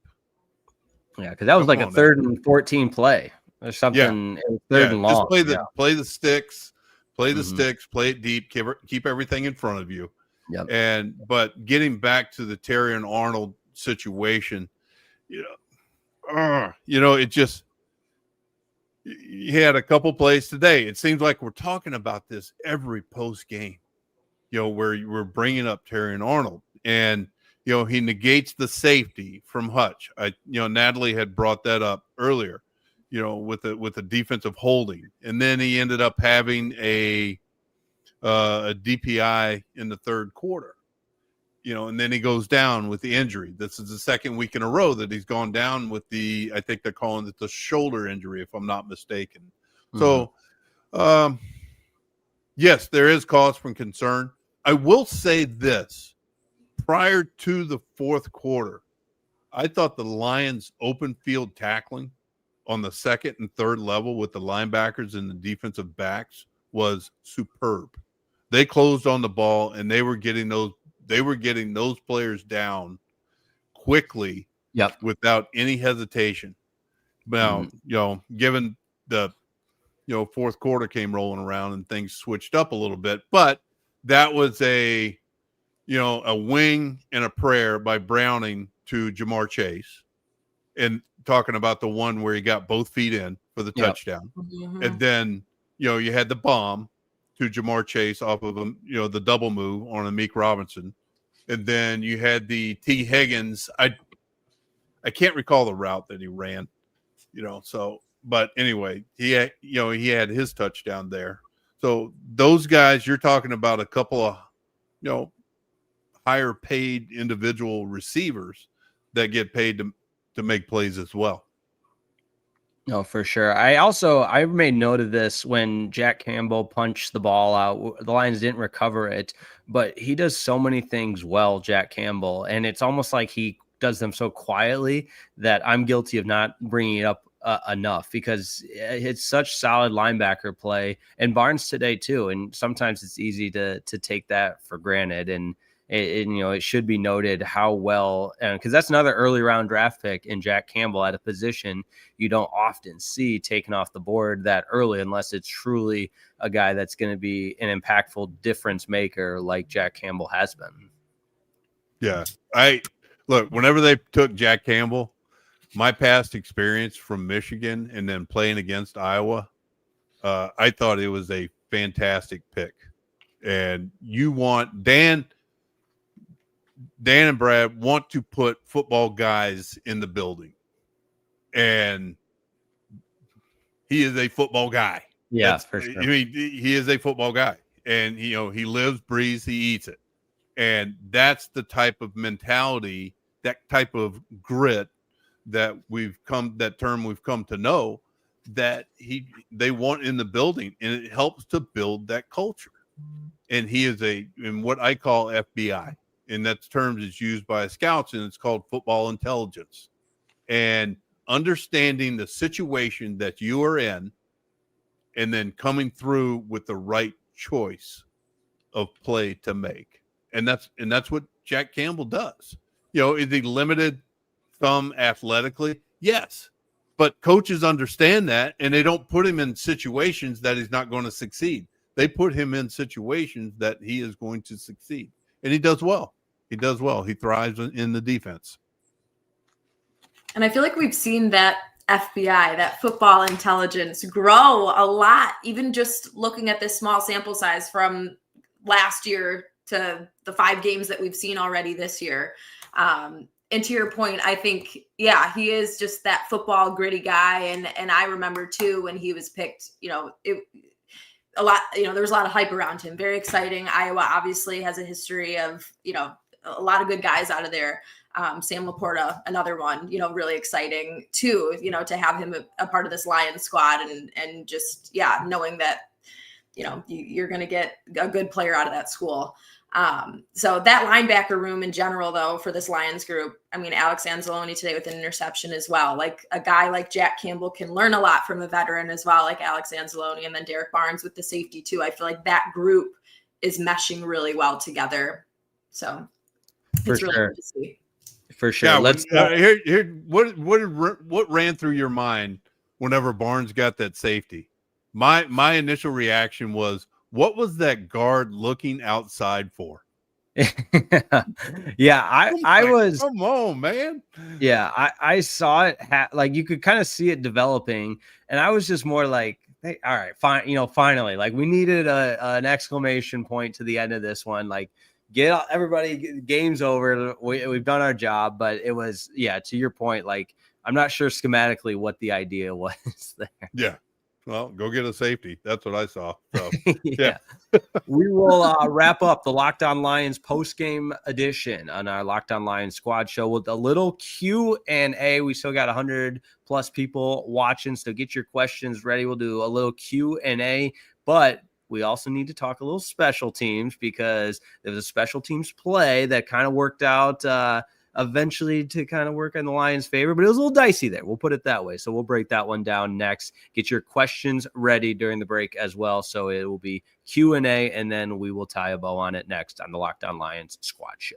Yeah, because that was like a 3rd and 14 play or something. Yeah. Third and long. Just play the sticks, play it deep, keep everything in front of you. Yep. But getting back to the Terry and Arnold situation, it just, he had a couple plays today. It seems like we're talking about this every post game, where we're bringing up Terry and Arnold, and he negates the safety from Hutch. Natalie had brought that up earlier, with a defensive holding, and then he ended up having a DPI in the third quarter, and then he goes down with the injury. This is the second week in a row that he's gone down with I think they're calling it the shoulder injury, if I'm not mistaken. So, yes, there is cause for concern. I will say this. Prior to the fourth quarter, I thought the Lions' open field tackling on the second and third level with the linebackers and the defensive backs was superb. They closed on the ball, and they were getting those players down quickly, without any hesitation. Now, given the fourth quarter came rolling around and things switched up a little bit, but that was a wing and a prayer by Browning to Jahmyr Chase, and talking about the one where he got both feet in for the touchdown. And then, you had the bomb to Jahmyr Chase off of the double move on Amik Robinson. And then you had the T. Higgins. I can't recall the route that he ran, but anyway, he had his touchdown there. So those guys, you're talking about a couple of, higher paid individual receivers that get paid to make plays as well. No, for sure. I made note of this when Jack Campbell punched the ball out. The Lions didn't recover it, but he does so many things well, Jack Campbell, and it's almost like he does them so quietly that I'm guilty of not bringing it up enough, because it's such solid linebacker play, and Barnes today too. And sometimes it's easy to take that for granted. And it should be noted how well, because that's another early round draft pick in Jack Campbell at a position you don't often see taken off the board that early, unless it's truly a guy that's going to be an impactful difference maker like Jack Campbell has been. Yeah. Whenever they took Jack Campbell, my past experience from Michigan and then playing against Iowa, I thought it was a fantastic pick. And you want Dan and Brad want to put football guys in the building. And he is a football guy. Yeah, for sure. I mean, he is a football guy. And, he lives, breathes, he eats it. And that's the type of mentality, that type of grit that we've come to know that they want in the building, and it helps to build that culture. And he is in what I call FBI, and that term is used by scouts, and it's called football intelligence. And understanding the situation that you are in, and then coming through with the right choice of play to make. And that's what Jack Campbell does. Is he limited some athletically? Yes. But coaches understand that, and they don't put him in situations that he's not going to succeed. They put him in situations that he is going to succeed. And he does well. He thrives in the defense. And I feel like we've seen that FBI, that football intelligence, grow a lot, even just looking at this small sample size from last year to the 5 games that we've seen already this year. And to your point, I think, yeah, he is just that football gritty guy. And I remember too, when he was picked, there was a lot of hype around him. Very exciting. Iowa obviously has a history of, a lot of good guys out of there. Sam LaPorta, another one, really exciting too, to have him a part of this Lions squad and just, knowing that, you're going to get a good player out of that school. So that linebacker room in general, though, for this Lions group, I mean, Alex Anzalone today with an interception as well. Like a guy like Jack Campbell can learn a lot from a veteran as well, like Alex Anzalone, and then Derrick Barnes with the safety too. I feel like that group is meshing really well together. So it's really good to see. For sure. Yeah, Let's what ran through your mind whenever Barnes got that safety? My initial reaction was, what was that guard looking outside for? Yeah, I was. Come on, man. Yeah, I saw it. Like you could kind of see it developing, and I was just more like, hey, all right, fine. Finally, like we needed an exclamation point to the end of this one. Like, get everybody, game's over. We've done our job. But it was, to your point, like I'm not sure schematically what the idea was there. Yeah. Well, go get a safety. That's what I saw. So, yeah. We will wrap up the Locked On Lions post-game edition on our Locked On Lions squad show with a little Q&A. We still got 100 plus people watching, so get your questions ready. We'll do a little Q&A, but we also need to talk a little special teams because there was a special teams play that kind of worked out eventually to kind of work in the Lions' favor, but it was a little dicey there. We'll put it that way. So we'll break that one down next. Get your questions ready during the break as well. So it will be Q&A, and then we will tie a bow on it next on the Locked On Lions squad show.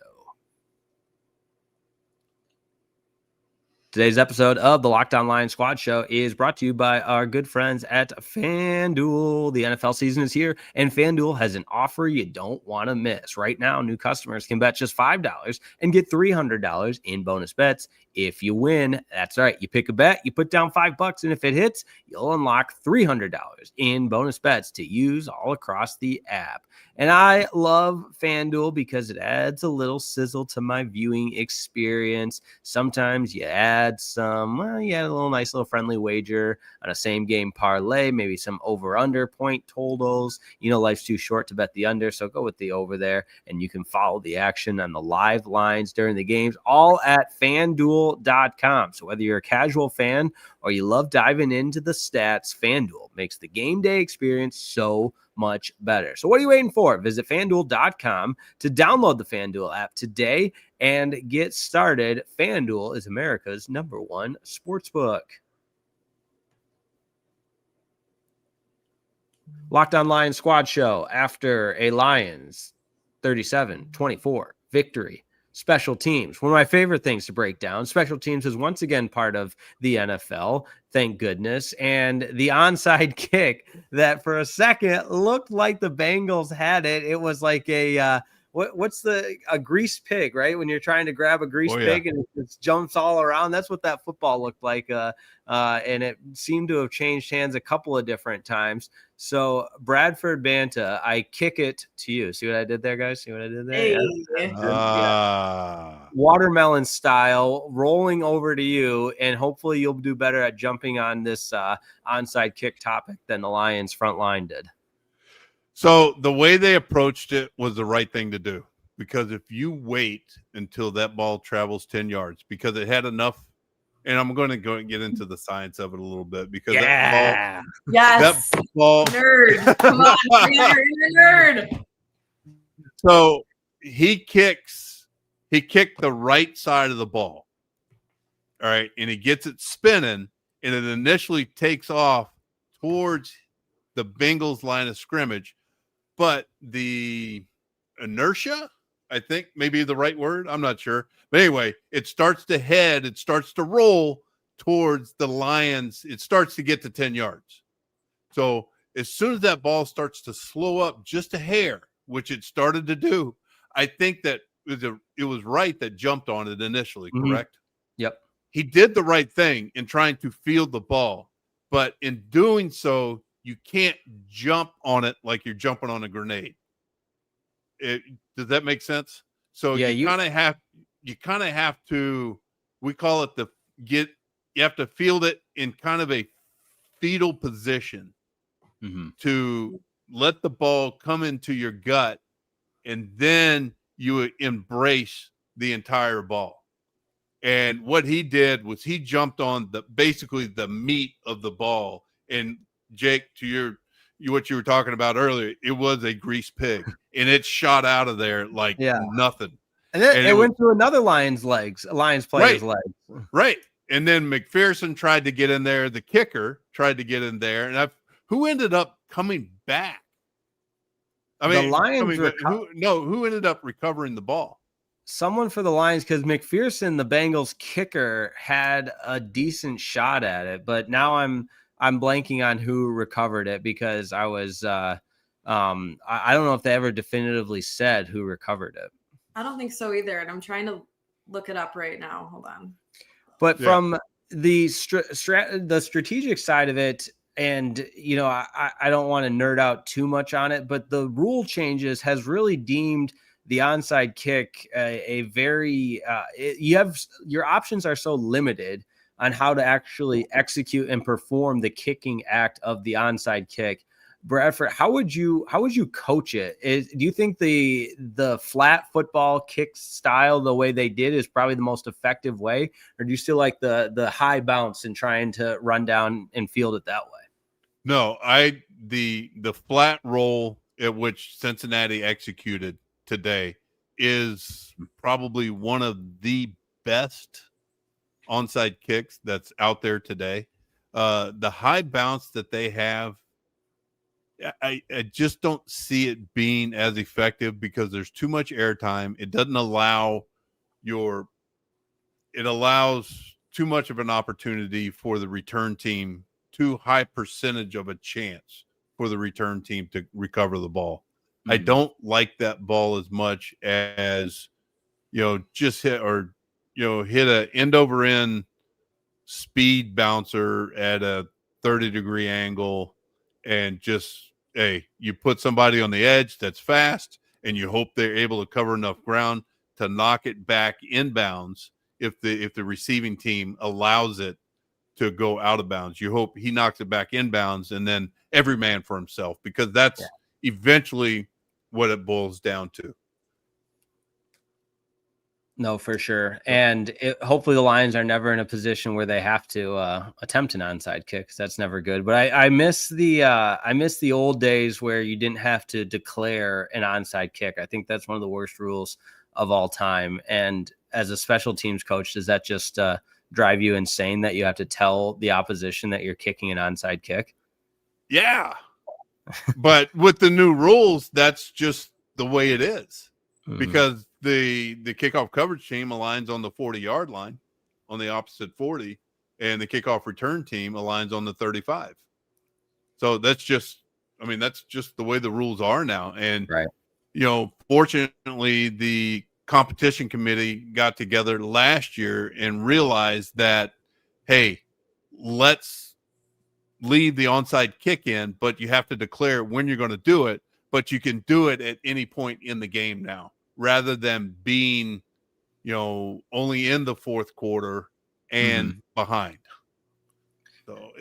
Today's episode of the Locked On Lions Squad Show is brought to you by our good friends at FanDuel. The NFL season is here, and FanDuel has an offer you don't want to miss. Right now, new customers can bet just $5 and get $300 in bonus bets if you win. That's right. You pick a bet, you put down $5, and if it hits, you'll unlock $300 in bonus bets to use all across the app. And I love FanDuel because it adds a little sizzle to my viewing experience. Sometimes you add a little nice little friendly wager on a same game parlay, maybe some over-under point totals. Life's too short to bet the under, so go with the over there, and you can follow the action on the live lines during the games, all at FanDuel.com. So whether you're a casual fan or you love diving into the stats, FanDuel makes the game day experience so much better. So what are you waiting for? Visit FanDuel.com to download the FanDuel app today and get started. FanDuel is America's #1 sportsbook. Locked On Lions squad show after a Lions 37-24 victory. Special teams, one of my favorite things to break down. Special teams is once again part of the NFL, thank goodness. And the onside kick that for a second looked like the Bengals had it. It was like a what's a grease pig, right? When you're trying to grab a grease pig and it just jumps all around. That's what that football looked like. And it seemed to have changed hands a couple of different times. So Bradford Banta, I kick it to you. See what I did there, guys? See what I did there? Hey. Yeah. Watermelon style, rolling over to you, and hopefully you'll do better at jumping on this onside kick topic than the Lions front line did. So the way they approached it was the right thing to do, because if you wait until that ball travels 10 yards, because it had enough. And I'm going to go and get into the science of it a little bit, because that ball, nerd, come on, you're a nerd. So he kicked the right side of the ball. All right. And he gets it spinning, and it initially takes off towards the Bengals line of scrimmage. But the inertia, I think maybe the right word, I'm not sure. But anyway, it starts to roll towards the Lions. It starts to get to 10 yards. So as soon as that ball starts to slow up just a hair, which it started to do, I think that it was right that jumped on it initially, correct? Yep. He did the right thing in trying to field the ball, but in doing so, you can't jump on it like you're jumping on a grenade. Does that make sense? So yeah, you kind of have to, we call it you have to field it in kind of a fetal position to let the ball come into your gut, and then you embrace the entire ball. And what he did was he jumped on basically the meat of the ball. And Jake, to what you were talking about earlier, it was a grease pig, and it shot out of there like nothing. And then it went through another Lions player's legs. Right. And then McPherson tried to get in there. The kicker tried to get in there. And who ended up coming back? I mean, the Lions who ended up recovering the ball? Someone for the Lions, because McPherson, the Bengals kicker, had a decent shot at it, but now I'm blanking on who recovered it, because I was I don't know if they ever definitively said who recovered it. I don't think so either, and I'm trying to look it up right now. Hold on. But from the strategic side of it, and I don't want to nerd out too much on it, but the rule changes has really deemed the onside kick a very your options are so limited on how to actually execute and perform the kicking act of the onside kick. Bradford, how would you coach it? Do you think the flat football kick style, the way they did, is probably the most effective way, or do you still like the high bounce and trying to run down and field it that way? No, the flat roll at which Cincinnati executed today is probably one of the best onside kicks that's out there today. The high bounce that they have, I just don't see it being as effective, because there's too much airtime. It doesn't allow it allows too much of an opportunity for the return team, too high percentage of a chance for the return team to recover the ball. I don't like that ball as much as, just hit a end over end speed bouncer at a 30-degree angle, and just, you put somebody on the edge that's fast, and you hope they're able to cover enough ground to knock it back inbounds. If the receiving team allows it to go out of bounds, you hope he knocks it back inbounds, and then every man for himself, because that's eventually what it boils down to. No, for sure. And hopefully the Lions are never in a position where they have to attempt an onside kick, because that's never good. But I miss the old days where you didn't have to declare an onside kick. I think that's one of the worst rules of all time. And as a special teams coach, does that just drive you insane that you have to tell the opposition that you're kicking an onside kick? Yeah. But with the new rules, that's just the way it is, because the kickoff coverage team aligns on the 40-yard line on the opposite 40, and the kickoff return team aligns on the 35. So that's just the way the rules are now. And Fortunately, the competition committee got together last year and realized that, hey, let's leave the onside kick in, but you have to declare when you're going to do it, but you can do it at any point in the game now, rather than being, only in the fourth quarter and behind. So,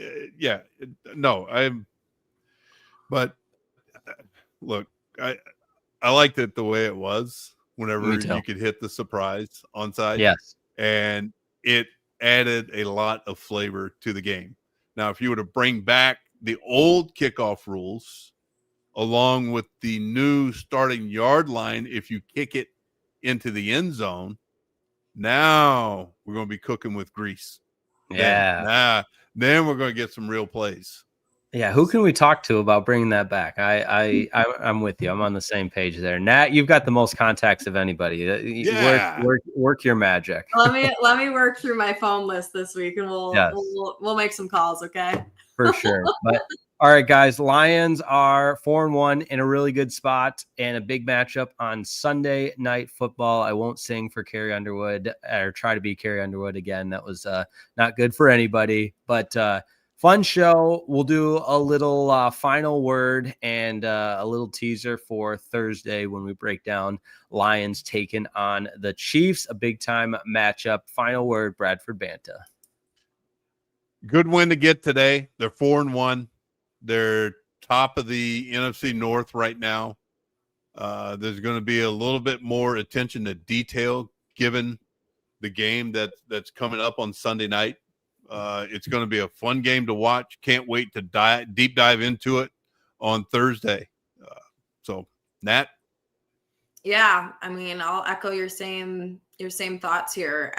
but look, I liked it the way it was whenever you could hit the surprise onside. Yes. And it added a lot of flavor to the game. Now, if you were to bring back the old kickoff rules along with the new starting yard line, if you kick it into the end zone, now we're going to be cooking with grease. Yeah. Then we're going to get some real plays. Yeah, who can we talk to about bringing that back? I'm with you. I'm on the same page there. Nat, you've got the most contacts of anybody. Yeah. Work your magic. Let me work through my phone list this week, and we'll make some calls, okay? For sure. But all right, guys, Lions are 4-1 in a really good spot and a big matchup on Sunday Night Football. I won't sing for Carrie Underwood or try to be Carrie Underwood again. That was not good for anybody, but fun show. We'll do a little final word and a little teaser for Thursday when we break down Lions taking on the Chiefs, a big-time matchup. Final word, Bradford Banta. Good win to get today. They're 4-1. They're top of the NFC North right now. There's going to be a little bit more attention to detail given the game that's coming up on Sunday night. It's going to be a fun game to watch. Can't wait to deep dive into it on Thursday. So, Nat? Yeah, I mean, I'll echo your same thoughts here.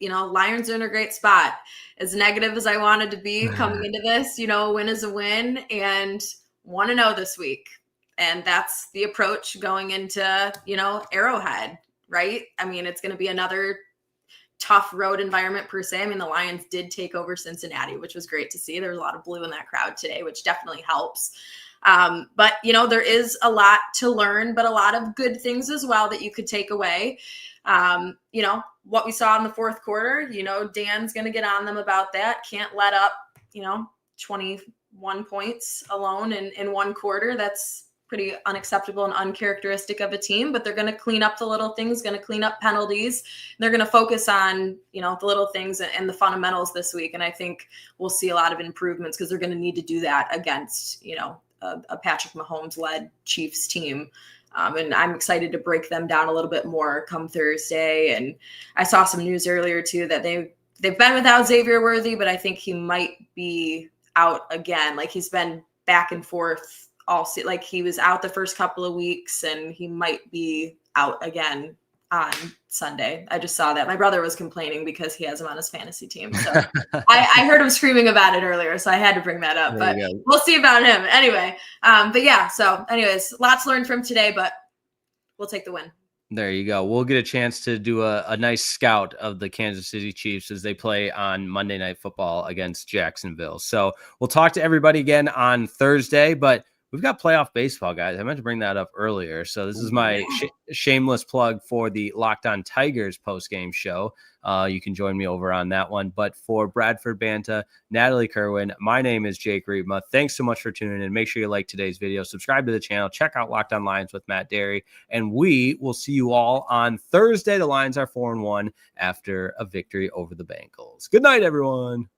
Lions are in a great spot. As negative as I wanted to be coming into this, a win is a win, and want to know this week. And that's the approach going into, Arrowhead, right? I mean, it's going to be another tough road environment per se. I mean, the Lions did take over Cincinnati, which was great to see. There was a lot of blue in that crowd today, which definitely helps. But there is a lot to learn, but a lot of good things as well that you could take away. What we saw in the fourth quarter, Dan's going to get on them about that. Can't let up, 21 points alone in one quarter. That's pretty unacceptable and uncharacteristic of a team, but they're going to clean up the little things, going to clean up penalties. They're going to focus on, the little things and the fundamentals this week. And I think we'll see a lot of improvements because they're going to need to do that against, a Patrick Mahomes-led Chiefs team. And I'm excited to break them down a little bit more come Thursday. And I saw some news earlier too that they've been without Xavier Worthy, but I think he might be out again. Like he's been back and forth like he was out the first couple of weeks and he might be out again on Sunday. I just saw that. My brother was complaining because he has him on his fantasy team. So I heard him screaming about it earlier, so I had to bring that up. But we'll see about him anyway. But yeah, so anyways, lots learned from today, but we'll take the win. There you go. We'll get a chance to do a nice scout of the Kansas City Chiefs as they play on Monday Night Football against Jacksonville. So we'll talk to everybody again on Thursday, but we've got playoff baseball, guys. I meant to bring that up earlier. So this is my shameless plug for the Locked On Tigers post-game show. You can join me over on that one. But for Bradford Banta, Natalie, Kerwin, my name is Jake Riepma. Thanks so much for tuning in. Make sure you like today's video. Subscribe to the channel. Check out Locked On Lions with Matt Derry. And we will see you all on Thursday. The Lions are 4-1 after a victory over the Bengals. Good night, everyone.